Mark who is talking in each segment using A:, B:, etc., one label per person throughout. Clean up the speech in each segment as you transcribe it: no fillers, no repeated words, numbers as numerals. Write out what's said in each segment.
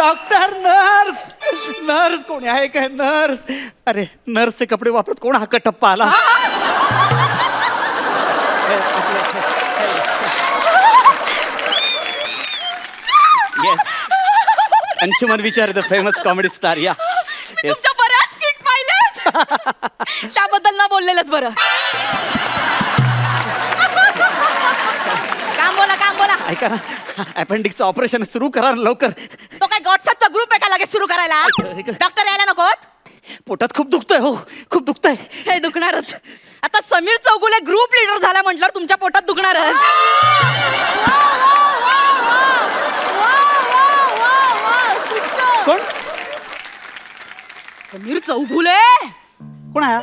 A: Doctor, nurse, nurse कोणी आहे काय? नर्स, अरे नर्सचे कपडे वापरत कोण हा कटप्पा आला? येस, अंशुमन विचार, द फेमस कॉमेडी स्टार. या
B: तुमच्या बऱ्याच स्किट पाहिल्यात त्याबद्दल ना बोललेलंच बरं. काम बोला.
A: ऐका ना, अपेंडिक्सचं ऑपरेशन सुरू करा लवकर.
B: तो काय व्हॉट्सअपचा ग्रुप आहे का लगेच सुरू करायला? डॉक्टर यायला नकोत?
A: पोटात खूप दुखतंय हो, खूप दुखतंय.
B: हे दुखणारच. आता समीर चौगुले ग्रुप लीडर झाला म्हटल्यावर तुमच्या पोटात दुखणारच.
A: कोण?
B: समीर चौगुले
A: कोण आहे?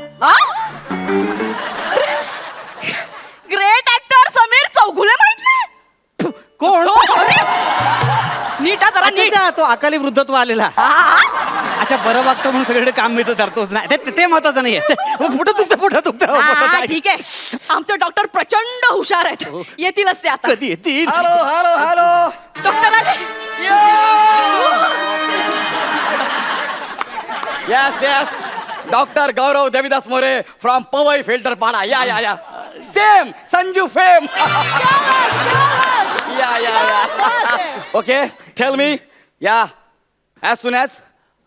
B: ग्रेट ऍक्टर समीर चौगुले माहित नाही?
A: कोण?
B: नीट हा जरा नीट.
A: अच्छा, तो अकाली वृद्धत्व आलेला. अच्छा, बरं वागतो म्हणून सगळीकडे काम मिळतं धरतोच नाही, ते महत्वाचं नाहीये. पोटात दुखतं.
B: ठीक आहे, आमचे डॉक्टर प्रचंड हुशार आहेत. येतीलच ते आता.
A: कधी येतील?
C: हॅलो.
B: डॉक्टर आले.
C: Yes doctor Gaurav Devidas More from Powai Filter Pada. Yeah same Sanju fame. Yeah okay, tell me. Yeah as soon as.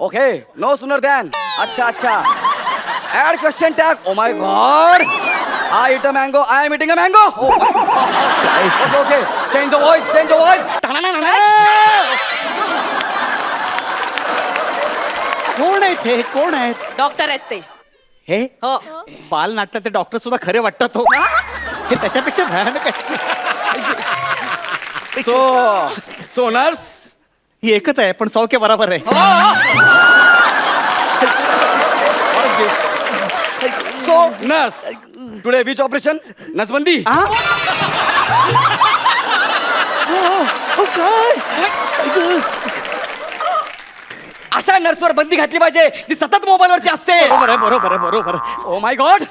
C: Okay, no sooner than. अच्छा. Add question tag. Oh my God. I eat a mango. I am eating a mango. Oh my God. Okay. Change the voice.
A: कोण आहेत हे? कोण आहेत
B: doctor आहेत ते.
A: हे?
B: हो.
A: बाल नाटकात ते डॉक्टर सुद्धा खरे वाटतात हो. हे त्याच्यापेक्षा भयानक आहे.
C: So nurse.
A: ही एकच आहे पण सौख्य बरोबर आहे.
C: So nurse, today which operation? नसबंदी. अशा नर्सवर बंदी घातली पाहिजे जी सतत मोबाईल वरती असते.
A: बरोबर.
C: ओ माय गॉड.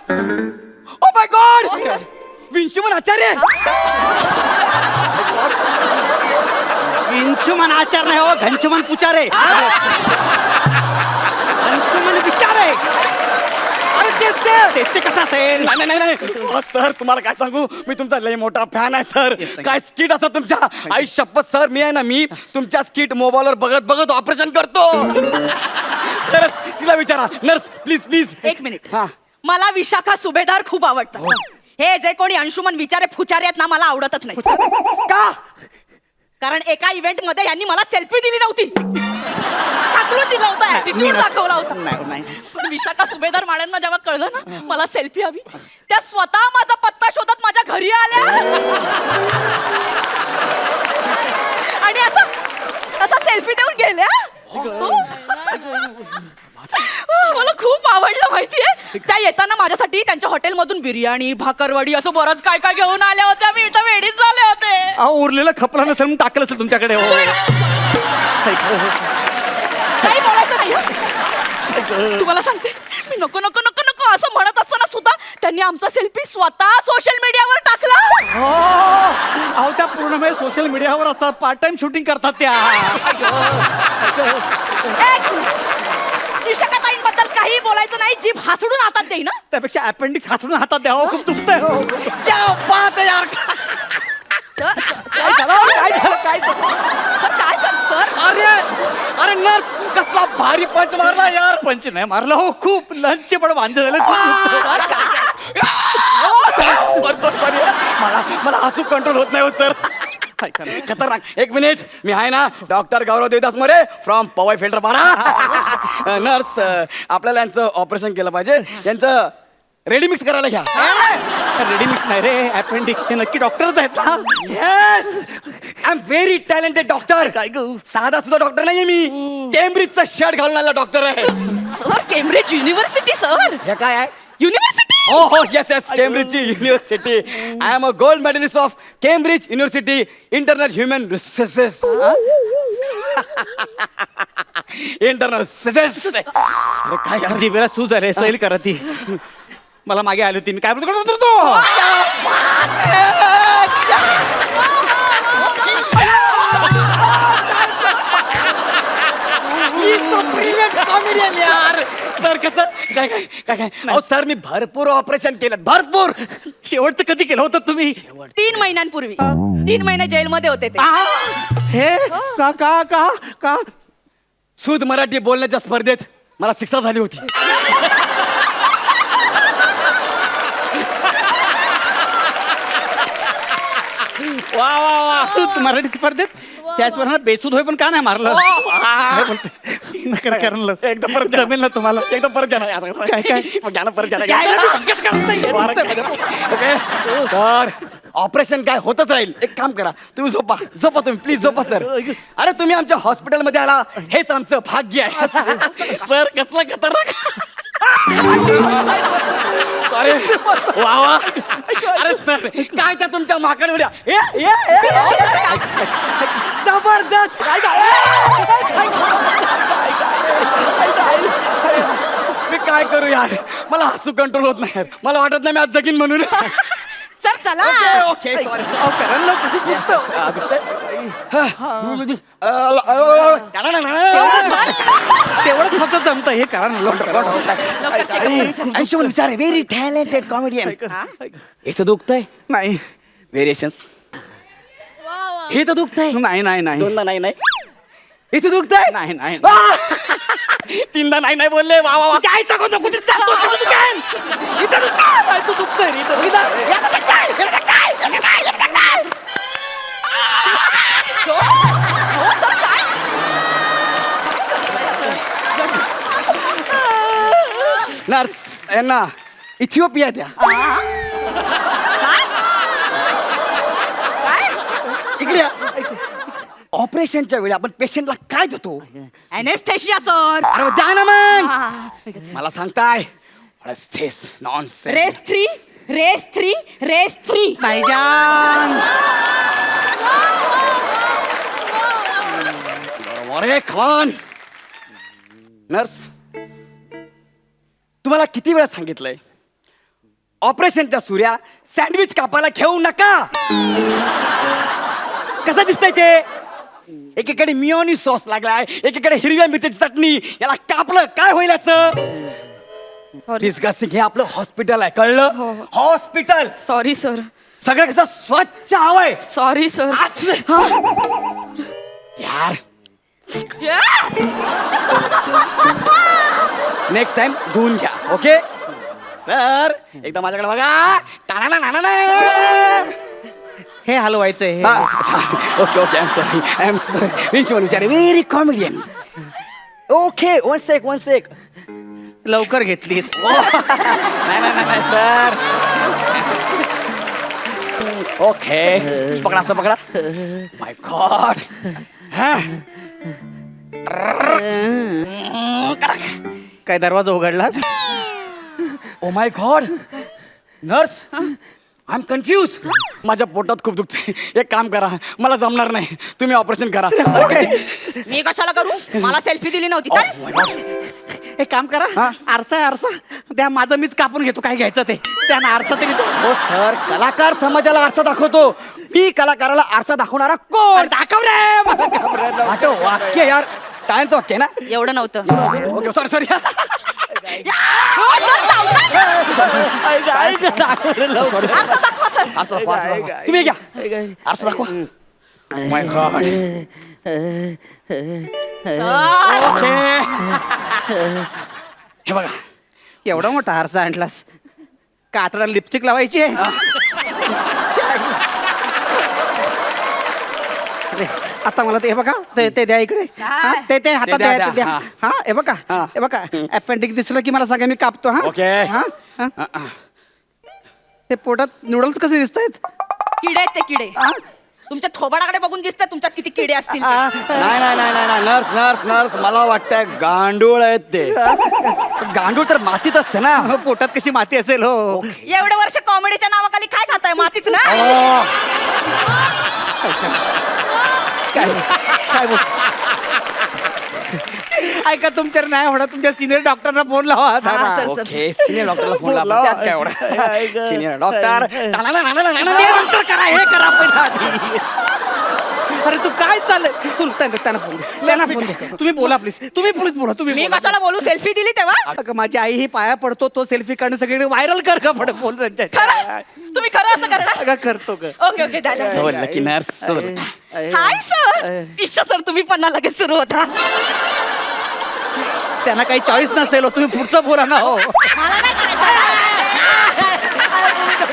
C: विंशुमन आचार्य.
A: अंशुमन आचार नाही हो, घनशुमन पुचारे. अंशुमन विचारे. अरे तेच ते कसं असेल?
C: नाही सर, तुम्हाला काय सांगू, मी तुमचा लय मोठा फॅन आहे सर. काय स्किट असतात तुमच्या, आई शपथ सर. मी तुमच्या स्किट मोबाईलवर बघत ऑपरेशन करतो. खरंच, तिला विचारा. Nurse please.
B: एक मिनिट. मला विशाखा सुभेदार खूप आवडतं. हे जे कोणी अंशुमन विचारे फुचारे आहेत ना, मला आवडतच नाही.
C: का?
B: कारण एका इव्हेंट मध्ये यांनी मला सेल्फी दिली नव्हती. टाकलून दिला होता, ऍटिट्यूड दाखवला होता.
A: नाही.
B: पण विशाखा सुभेदार माड्यांना जेव्हा कळलं ना मला सेल्फी हवी, त्या स्वतः माझा पत्ता शोधत माझ्या घरी आल्या आणि असा सेल्फी देऊन गेल्या. मला खूप आवडलं माहितीये. त्या येताना माझ्यासाठी त्यांच्या हॉटेलमधून बिर्याणी, भाकरवडी असं बरंच काय घेऊन आल्या होत्या. मी इथं वेडीच झाले होते.
A: अहो, उरलेलं खपला नसेल म्हणून टाकलं असेल तुमच्याकडे. हो,
B: काही बोलायचं नाही. तुम्हाला सांगते, मी नको असं म्हणत असताना सुद्धा त्यांनी आमचा सेल्फी स्वतः सोशल मीडियावर टाकला.
A: अहो, त्या पूर्ण वेळ सोशल मीडियावर असतात, पार्ट टाइम शूटिंग करतात त्या.
B: विशाखाताईंबद्दल काही बोलायचं नाही. जीभ हसडून हातात देई ना,
A: त्यापेक्षा अपेंडिक्स हातून हातात द्यावं. खूप दुखतंय हो.
C: क्या बात है यार. अरे नर्स, कसला भारी पंच मारला यार.
A: पंच नाही मारला हो, खूप लंचचे पण वांदे झाले.
C: सॉरी, मला हसू कंट्रोल होत नाही हो सर. खतरनाक. एक मिनिट, मी आहे ना doctor Gaurav Devdas More from Powai Filter Pada. Nurse, आपल्याला यांचं ऑपरेशन केलं पाहिजे. यांचं रेडी मिक्स करायला घ्या.
A: रेडी मिक्स नाही रे, अपेंडिक्स. हे नक्की डॉक्टरच आहेत ना?
C: Yes, I am very talented doctor.
A: काय ग,
C: साधा सुद्धा डॉक्टर नाहीये मी. केम्ब्रिजचा शर्ट घालून आलेला डॉक्टर आहे.
B: Sir, Cambridge university. सर,
C: हे काय आहे?
B: युनिव्हर्सिटी.
C: हो, येस, केम्ब्रिजची university. I am a gold medalist of Cambridge university internal human resources. Internal. अरे काय यार,
A: जिभेला सूज आले. सैल करा ती. मला मागे आली होती, मी काय बोलतो.
C: कसं काय काय काय काय अहो सर मी भरपूर ऑपरेशन केलं भरपूर.
A: शेवटचं कधी केलं होतं तुम्ही?
B: 3 महिन्यांपूर्वी 3 महिने जेलमध्ये होते ते.
A: हे का का का का
C: शुद्ध मराठी बोलण्याच्या स्पर्धेत मला शिक्षा झाली होती.
A: वा वा वा तू मराठी स्पर्धेत त्याचवर बेसूद होय पण का नाही मारलं? काय बोलते? नका करणं.
C: एकदम परत
A: जमेल ना तुम्हाला?
C: एकदम परत द्या ना.
A: काय काय
C: मग घ्या ना परत द्या ना.
A: घ्यायला ना, संकेत करता येत
C: ओके सर ऑपरेशन काय होतच राहील. एक काम करा तुम्ही झोपा झोपा तुम्ही प्लीज झोपा सर. अरे तुम्ही आमच्या हॉस्पिटलमध्ये आला हेच आमचं भाग्य आहे. सर कसला खतरनाक. सॉरी वा वा. अरे सर काय त्या तुमच्या माकड उड्या जबरदस्त. मी काय करू यार मला हसू कंट्रोल होत नाही यार. मला वाटत नाही मी आज जगीन म्हणून.
B: सर चला.
C: ओके सॉरी
A: तेवढंच फक्त जमतं हे करा ना लवकर.
B: लवकर check up करून सांगा.
C: अंशुमन विचार व्हेरी टॅलेंटेड कॉमेडियन. इथं दुखतंय
A: नाही
C: व्हेरिएशन्स. हे तर दुखतंय
A: नाही नाही नाही
C: दोनदा नाही नाही. इथे दुखतंय
A: नाही नाही
C: तीनदा नाही नाही बोलले वा वा वा.
A: जायचं कोणतं कुठे जातो इथं तू दुखतंय रे इथं.
C: नर्स यांना इथिओपिया द्या. इकडे या. ऑपरेशनच्या वेळी आपण पेशंटला काय देतो?
B: Anesthesia, sir.
C: अरे द्या ना मग. मला सांगताय नॉनसेन्स.
B: रेस 3
A: भाईजान
C: अरे खॉन नर्स तुम्हाला किती वेळा सांगितलंय ऑपरेशनच्या सुऱ्या सँडविच कापायला घेऊ नका. कसं दिसतंय ते? एकीकडे मिओनी सॉस लागलाय एकीकडे हिरव्या मिरच्याची चटणी. याला कापलं काय होईल याचं? डिस्गस्टिंग. हे आपलं हॉस्पिटल आहे कळलं? हॉस्पिटल.
B: Sorry sir.
C: सगळं कसं स्वच्छ हवंय
B: सॉरी सर.
C: यार. नेक्स्ट टाइम धुवून घ्या ओके सर. एकदा माझ्याकडे बघा.
A: हे हलवायचंय हे.
C: Okay okay I am sorry विंशवन Vichare very comedian. Okay one sec
A: लवकर घेतली.
C: नाही सर. ओके पकडा असं पकडा. My god.
A: काय दरवाजा उघडला?
C: Oh my god nurse I am confuse. माझ्या पोटात खूप दुखते. एक काम करा मला जमणार नाही तुम्ही ऑपरेशन करा.
B: मी कशाला करू? मला सेल्फी दिली नव्हती. चल.
A: एक काम करा आरसा आहे आरसा त्या माझं मीच कापून घेतो काय घ्यायचं ते त्यानं आरसा तरी तो.
C: हो सर कलाकार समाजाला आरसा दाखवतो. मी कलाकाराला आरसा दाखवणारा कोण?
A: दाखव रे मला घाबरत.
C: वाटो वाक्य यार टाळ्यांचं वाक्य ना.
B: एवढं नव्हतं.
C: ओके सॉरी
B: आरसा दाखवा सर.
C: तुम्ही घ्या आरसा दाखवा. माय गॉड.
B: सर.
C: ओके हे बघा
A: एवढा मोठा आरसा आणलास कातडा लिपस्टिक लावायची आहे. आता मला ते बघा ते द्या इकडे. हा, ते हातात
C: द्या,
A: द्या
C: द्या.
A: हा हे बघा हे बघा अपेंडिक्स दिसलं की मला सांगा मी कापतो. हा
C: ओके.
A: हा ते पोटात नूडल्स कसे दिसत आहेत?
B: किडे आहेत ते किडे. तुमच्या थोबाडाकडे बघून दिसतात तुमच्यात किती किडे असतील ते.
C: नाही नर्स मला वाटतंय गांडूळ आहेत ते. गांडूळ तर मातीत असते ना.
A: पोटात कशी माती असेल हो.
B: एवढे वर्ष कॉमेडीच्या नावाखाली काय खाताय? मातीच ना.
A: काय बोल ऐका तुमच्या नाही होणार तुमच्या सिनियर डॉक्टरना फोन लावा.
B: हा, सर.
C: ओके सिनियर डॉक्टरला फोन लावा.
A: लावा.
C: त्यात काय एवढं सिनियर डॉक्टर.
A: ते नंतर करा हे करा पहिला आधी. अरे तू काय चाललंय तू त्यांना फोन दे त्यांना फोन दे तुम्ही बोला प्लीज तुम्ही प्लीज बोला तुम्ही
B: मी
A: बोला.
B: कशाला बोलू सेल्फी दिली तेव्हा
A: अगं, माझी आई ही पाया पडतो तो सेल्फी काढणं सगळीकडे व्हायरल कर का पड बोल त्यांच्या
B: खरं तुम्ही खरं असं करणार
A: अगं करतो ग
B: ओके ओके दादा
C: So lucky nurse. So
B: hi sir इश्शा सर तुम्ही पण ना लगेच सुरू होता
A: त्यांना काही चॉईस नसेल हो, तुम्ही पुढचं बोला ना हो
B: मला नाही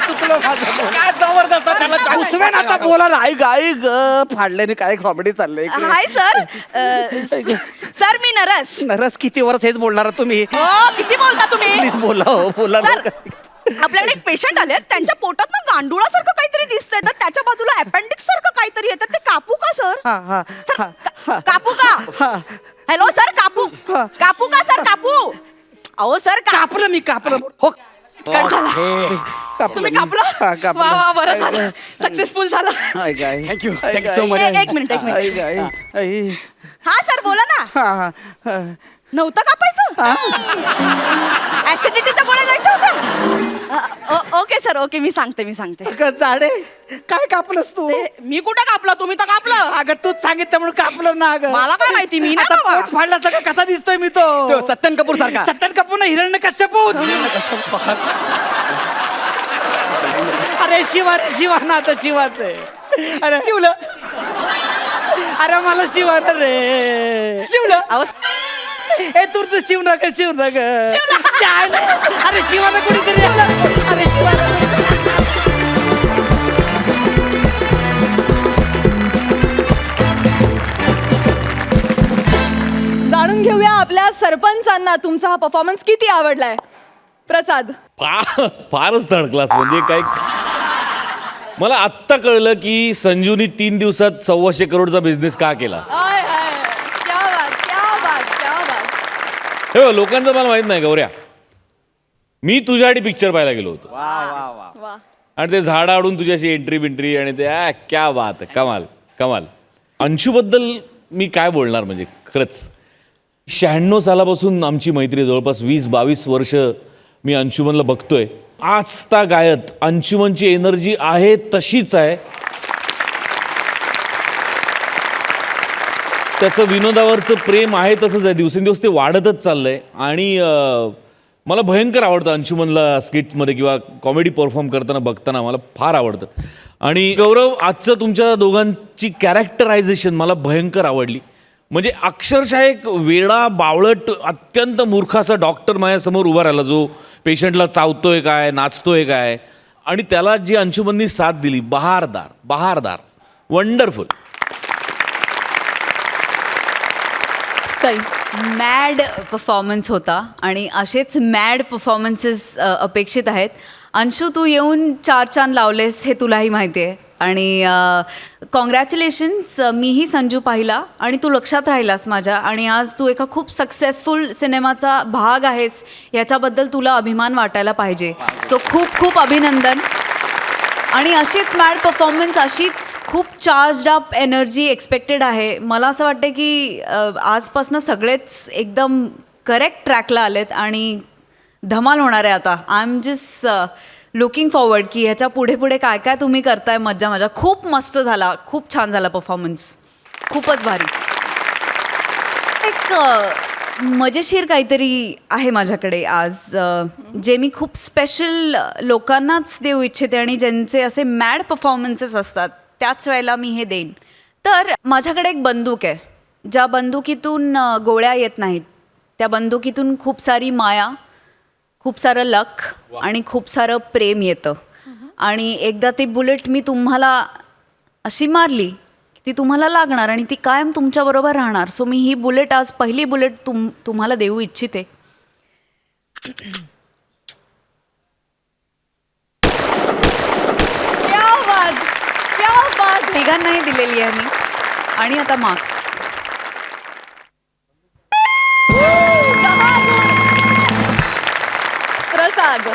A: चुकलं माझं बोल. काय जबरदस्त त्याला choice. तुम्ही ना आता बोला ना आई ग फाडल्याने काय कॉमेडी चाललंय इकडे.
B: हाय सर सर मी नरस
A: नरस किती वर्ष हेच बोलणार तुम्ही
B: हो किती बोलता तुम्ही
A: प्लीज बोला हो बोला
B: सर
A: ना.
B: आपल्याकडे एक पेशंट आले त्यांच्या पोटात ना गांडुळासारखं काहीतरी दिसतंय तर त्याच्या बाजूला अपेंडिक्स सारखं काहीतरी येतं ते कापू का सर
A: हा हा
B: सर
A: हा, हा.
B: कापू
A: हा.
B: का हॅलो सर कापू
A: हा.
B: कापू का सर कापू अहो सर
A: कापलं मी कापलं हो
B: कट झाला
A: कापलं
B: तुम्ही
A: मी.
B: कापलं
A: हा, कापलं.
B: वा वा बरं झालं सक्सेसफुल झालं
A: आई ग, आई.
C: Thank you.
A: I
C: Thank you
A: ग,
C: so much.
A: आई.
B: एक मिनिट, एक मिनिट.
A: आई ग, आई. आई.
B: हा सर बोला ना
A: हा, हा, हा.
B: नव्हतं कापायचं ऍसिडिटीच्या गोळ्या द्यायच्या होत्या ओके सर ओके मी सांगते
A: अगं, जाडे काय कापलंस तू
B: मी कुठं कापलं तुम्ही तर कापलं
A: अगं तूच सांगितलं म्हणून कापलं ना अगं
B: मला काय माहिती मी
A: आता
B: नाही बाबा.
A: पोट फाडला सगळं कसा दिसतोय मी तो
C: तो सत्यन कपूर सारखा.
A: सत्यन कपूर ना हिरण्य कश्यप अरे शिवा ना आता शिवाच आहे अरे शिवलं अरे मला शिवा ना रे
B: शिवलं अहो
A: ए तू तर शिव नका
B: शिवला.
A: अरे शिवाना कुणीतरी अरे शिवाना
D: जाणून घेऊया आपल्या सरपंचांना तुमचा हा परफॉर्मन्स किती आवडलाय. प्रसाद.
E: फारच थर्ड क्लास म्हणजे काय. मला आत्ता कळलं की संजूनी 3 दिवसात 125 करोडचा बिझनेस का केला.
D: I, I. क्या बात, क्या बात, क्या बात.
E: हे बघ, लोकांचं मला माहित नाही गौऱ्या. मी तुझ्यासाठी पिक्चर पाहायला गेलो होतो
D: वा.
E: आणि ते झाड आडून तुझ्याशी एंट्री बिंट्री आणि ते क्या बात आहे, कमाल कमाल. अंशूबद्दल मी काय बोलणार म्हणजे खरंच 96 सालापासून आमची मैत्री जवळपास 20-22 वर्ष मी अंशुमनला बघतोय. आज गायत अंशुमनची एनर्जी आहे तशीच आहे. त्याचं विनोदावरचं प्रेम आहे तसंच आहे, दिवसेंदिवस ते वाढतच चाललंय. आणि मला भयंकर आवडतं अंशुमनला स्किटमध्ये किंवा कॉमेडी परफॉर्म करताना बघताना मला फार आवडतं. आणि गौरव, आजचं तुमच्या दोघांची कॅरेक्टरायझेशन मला भयंकर आवडली. म्हणजे अक्षरशः एक वेडा बावळट अत्यंत मूर्ख असा डॉक्टर माझ्यासमोर उभा राहिला जो पेशंटला चावतोय काय नाचतोय काय आणि त्याला जी अंशुमननी साथ दिली. बहारदार वंडरफुल.
D: चल.
F: मॅड परफॉर्मन्स होता आणि असेच मॅड परफॉर्मन्सेस अपेक्षित आहेत. अंशू, तू येऊन 4 चांद लावलेस हे तुलाही माहिती आहे. आणि कॉंग्रॅच्युलेशन्स. मीही संजू पाहिला आणि तू लक्षात राहिलास माझ्या. आणि आज तू एका खूप सक्सेसफुल सिनेमाचा भाग आहेस याच्याबद्दल तुला अभिमान वाटायला पाहिजे. सो खूप खूप अभिनंदन. आणि अशीच मॅड परफॉर्मन्स, अशीच खूप चार्ज्ड अप एनर्जी एक्सपेक्टेड आहे. मला असं वाटतं की आजपासून सगळेच एकदम करेक्ट ट्रॅकला आलेत आणि धमाल होणार आहे आता. I am just looking forward की ह्याच्या पुढे पुढे काय काय तुम्ही करताय. मज्जा. खूप मस्त झाला, खूप छान झाला परफॉर्मन्स, खूपच भारी. एक मजेशीर काहीतरी आहे माझ्याकडे आज, जे मी खूप स्पेशल लोकांनाच देऊ इच्छिते आणि ज्यांचे असे मॅड परफॉर्मन्सेस असतात त्याच वेळेला मी हे देईन. तर माझ्याकडे एक बंदूक आहे, ज्या बंदुकीतून गोळ्या येत नाहीत. त्या बंदुकीतून खूप सारी माया, खूप सारं लक आणि खूप सारं प्रेम येतं. आणि एकदा ती बुलेट मी तुम्हाला अशी मारली की ती तुम्हाला लागणार आणि ती कायम तुमच्याबरोबर राहणार. सो मी ही बुलेट आज पहिली बुलेट तुम्हाला देऊ इच्छिते.
D: क्या बात, क्या बात.
F: तिघांनाही दिलेली आहे मी. आणि आता मार्क्स.
D: प्रसाद.